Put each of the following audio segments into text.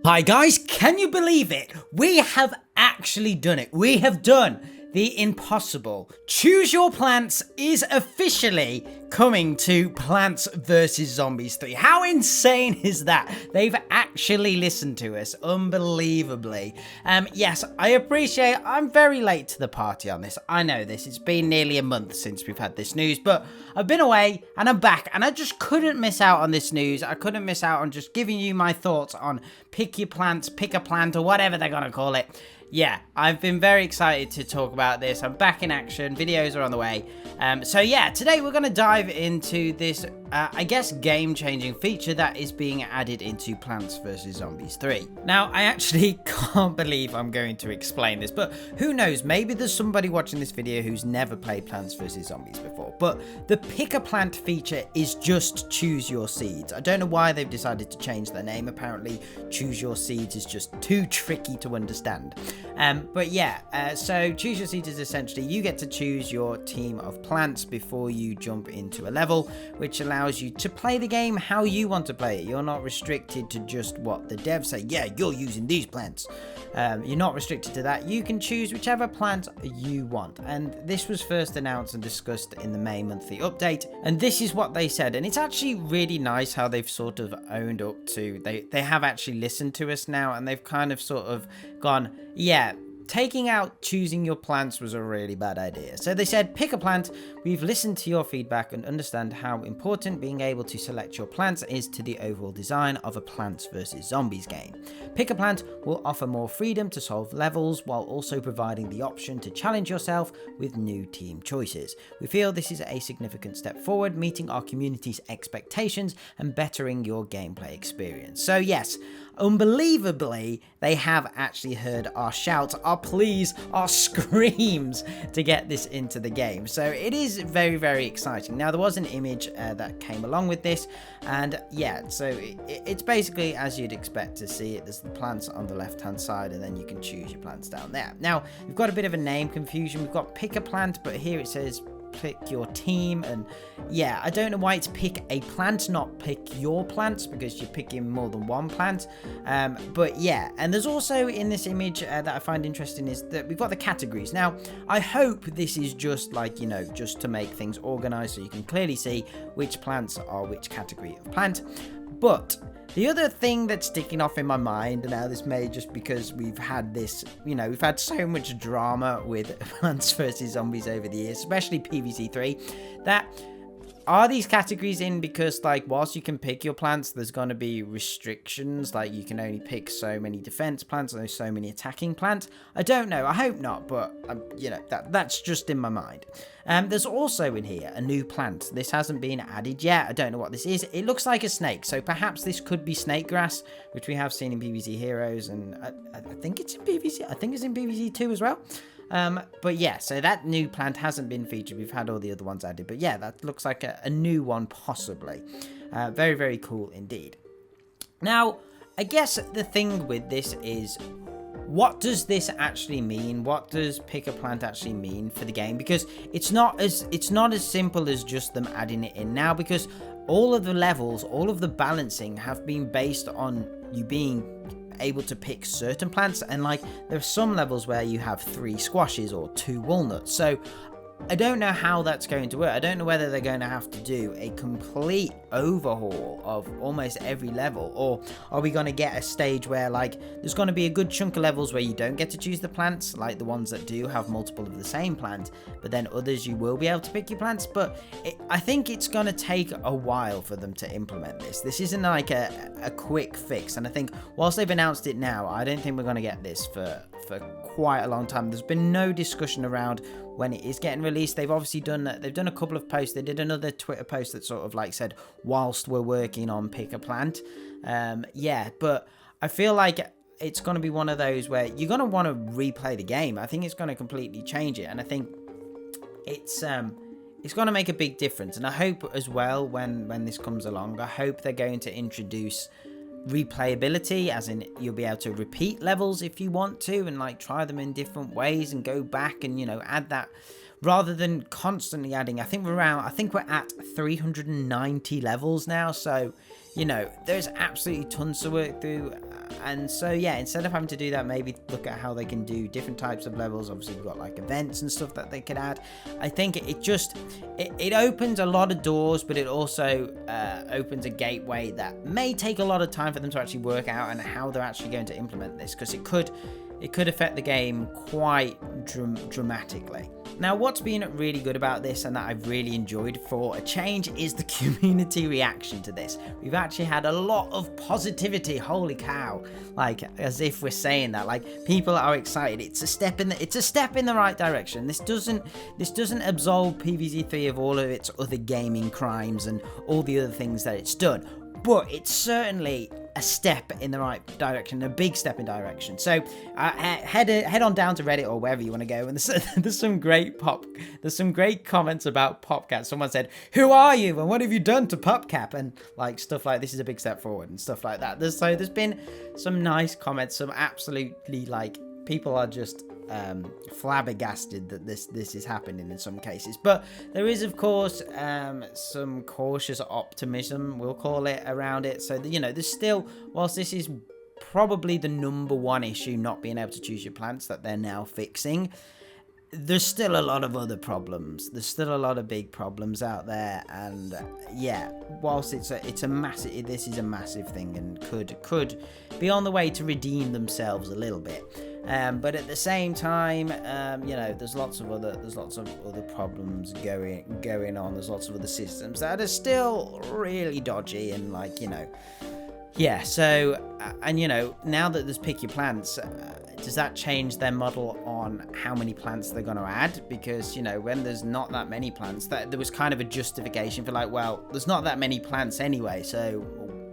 Hi guys, can you believe it? We have actually done it. We have done the impossible. Choose Your Plants is officially coming to Plants vs. Zombies 3. How insane is that? They've actually listened to us, unbelievably. Yes, I appreciate I'm very late to the party on this. I know this. It's been nearly a month since we've had this news, but I've been away and I'm back and I just couldn't miss out on this news. I couldn't miss out on just giving you my thoughts on pick your plants, pick a plant, or whatever they're gonna call it. Yeah, I've been very excited to talk about this. I'm back in action. Videos are on the way. So yeah, today we're going to dive into this, I guess, game-changing feature that is being added into Plants vs. Zombies 3. Now, I actually can't believe I'm going to explain this, but who knows? Maybe there's somebody watching this video who's never played Plants vs. Zombies before. But the pick a plant feature is just choose your seeds. I don't know why they've decided to change their name. Apparently, choose your seeds is just too tricky to understand. But yeah, so choose your seeds is essentially you get to choose your team of plants before you jump into a level, which allows you to play the game how you want to play it. You're not restricted to just what the devs say. Yeah, you're using these plants. You're not restricted to that. You can choose whichever plant you want. And this was first announced and discussed in the May monthly update. And this is what they said. And it's actually really nice how they've sort of owned up to, they have actually listened to us now, and they've kind of sort of gone, yeah, taking out choosing your plants was a really bad idea. So they said, pick a plant. We've listened to your feedback and understand how important being able to select your plants is to the overall design of a Plants vs. Zombies game. Pick a plant will offer more freedom to solve levels while also providing the option to challenge yourself with new team choices. We feel this is a significant step forward, meeting our community's expectations and bettering your gameplay experience. So yes, unbelievably, they have actually heard our shouts, our pleas, our screams to get this into the game. So it is very, very exciting. Now, there was an image that came along with this, and yeah, so it's basically as you'd expect to see it. There's the plants on the left-hand side, and then you can choose your plants down there. Now, we've got a bit of a name confusion. We've got pick a plant, but here it says pick your team, and yeah, I don't know why it's pick a plant, not pick your plants, because you're picking more than one plant. But yeah, and there's also in this image that I find interesting is that we've got the categories. Now, I hope this is just like, you know, just to make things organized so you can clearly see which plants are which category of plant. But the other thing that's sticking off in my mind, now this may just because we've had this, you know, we've had so much drama with Plants vs. Zombies over the years, especially PvZ 3, that are these categories in because, like, whilst you can pick your plants, there's going to be restrictions, like you can only pick so many defense plants and so many attacking plants? I don't know, I hope not, but you know, that's just in my mind. There's also in here a new plant. This hasn't been added yet. I don't know what this is. It looks like a snake, so perhaps this could be snake grass, which we have seen in PvZ Heroes, and I think it's in PvZ. I think it's in PvZ 2 as well. But yeah, so that new plant hasn't been featured. We've had all the other ones added, but yeah, that looks like a new one possibly. Very, very cool indeed. Now, I guess the thing with this is, what does this actually mean? What does pick a plant actually mean for the game? Because it's not as simple as just them adding it in now, because all of the levels, all of the balancing have been based on you being able to pick certain plants, and like there are some levels where you have 3 squashes or 2 walnuts. So I don't know how that's going to work. I don't know whether they're going to have to do a complete overhaul of almost every level, or are we going to get a stage where, like, there's going to be a good chunk of levels where you don't get to choose the plants, like the ones that do have multiple of the same plant, but then others you will be able to pick your plants. But I think it's going to take a while for them to implement this. This isn't like a quick fix, and I think whilst they've announced it now, I don't think we're going to get this for quite a long time. There's been no discussion around when it is getting released. They've obviously done a couple of posts. They did another Twitter post that sort of like said, whilst we're working on pick a plant. Yeah, but I feel like it's going to be one of those where you're going to want to replay the game. I think it's going to completely change it, and I think it's going to make a big difference. And I hope as well, when this comes along, I hope they're going to introduce replayability, as in you'll be able to repeat levels if you want to, and like try them in different ways and go back and, you know, add that, rather than constantly adding. I think we're at 390 levels now, so, you know, there's absolutely tons to work through. And so yeah, instead of having to do that, maybe look at how they can do different types of levels. Obviously we've got like events and stuff that they could add. I think it opens a lot of doors, but it also opens a gateway that may take a lot of time for them to actually work out and how they're actually going to implement this, because it could affect the game quite dramatically. Now, what's been really good about this and that I've really enjoyed for a change is the community reaction to this. We've actually had a lot of positivity. Holy cow. Like, as if we're saying that, like, people are excited. It's a step in the right direction. This doesn't absolve PvZ 3 of all of its other gaming crimes and all the other things that it's done, but it's certainly a step in the right direction, a big step in direction. So head on down to Reddit or wherever you want to go, and there's some great comments about PopCap. Someone said, "Who are you and what have you done to PopCap?" and like stuff like, "This is a big step forward," and stuff like that. There's been some nice comments, some absolutely, like, people are just flabbergasted that this is happening in some cases. But there is, of course, some cautious optimism, we'll call it, around it. So you know, there's still, whilst this is probably the #1 issue, not being able to choose your plants, that they're now fixing, there's still a lot of other problems. There's still a lot of big problems out there, and yeah, whilst this is a massive thing and could be on the way to redeem themselves a little bit. But at the same time, you know, there's lots of other problems going on. There's lots of other systems that are still really dodgy, and, like, you know, yeah. So and you know, now that there's pick your plants, does that change their model on how many plants they're going to add? Because, you know, when there's not that many plants, that there was kind of a justification for, like, well, there's not that many plants anyway, so,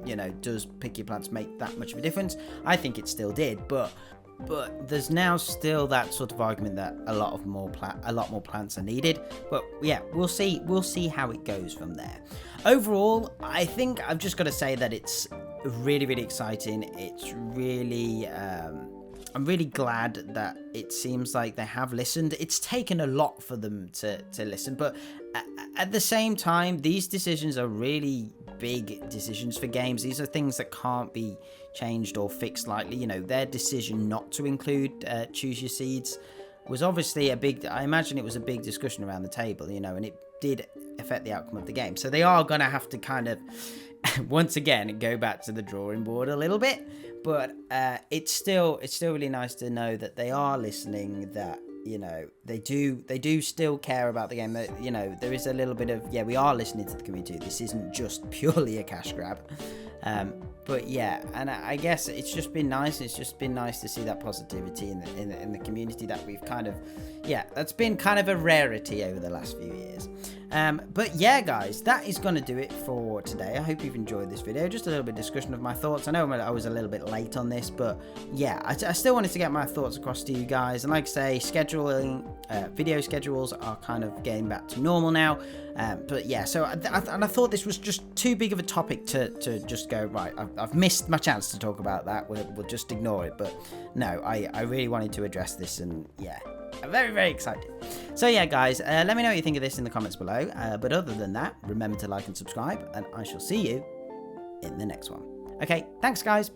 you know, does pick your plants make that much of a difference? I think it still did, but there's now still that sort of argument that a lot more plants are needed. But yeah, we'll see how it goes from there. Overall, I think I've just got to say that it's really, really exciting. It's really I'm really glad that it seems like they have listened. It's taken a lot for them to listen, but at the same time, these decisions are really big decisions for games. These are things that can't be changed or fixed lightly. You know, their decision not to include choose your seeds was obviously I imagine it was a big discussion around the table, you know, and it did affect the outcome of the game. So they are going to have to kind of once again go back to the drawing board a little bit, but it's still really nice to know that they are listening, that, you know, they do still care about the game, that, you know, there is a little bit of, yeah, we are listening to the community. This isn't just purely a cash grab. But yeah, and I guess it's just been nice. It's just been nice to see that positivity in the community that we've kind of, yeah, that's been kind of a rarity over the last few years. But yeah, guys, that is going to do it for today. I hope you've enjoyed this video. Just a little bit of discussion of my thoughts. I know I was a little bit late on this, but yeah, I still wanted to get my thoughts across to you guys. And like I say, video schedules are kind of getting back to normal now. But yeah, so I thought this was just too big of a topic to just go, right, I've missed my chance to talk about that. We'll just ignore it. But no, I really wanted to address this, and yeah, I'm very, very excited. So yeah, guys, let me know what you think of this in the comments below. But other than that, remember to like and subscribe, and I shall see you in the next one. Okay, thanks, guys.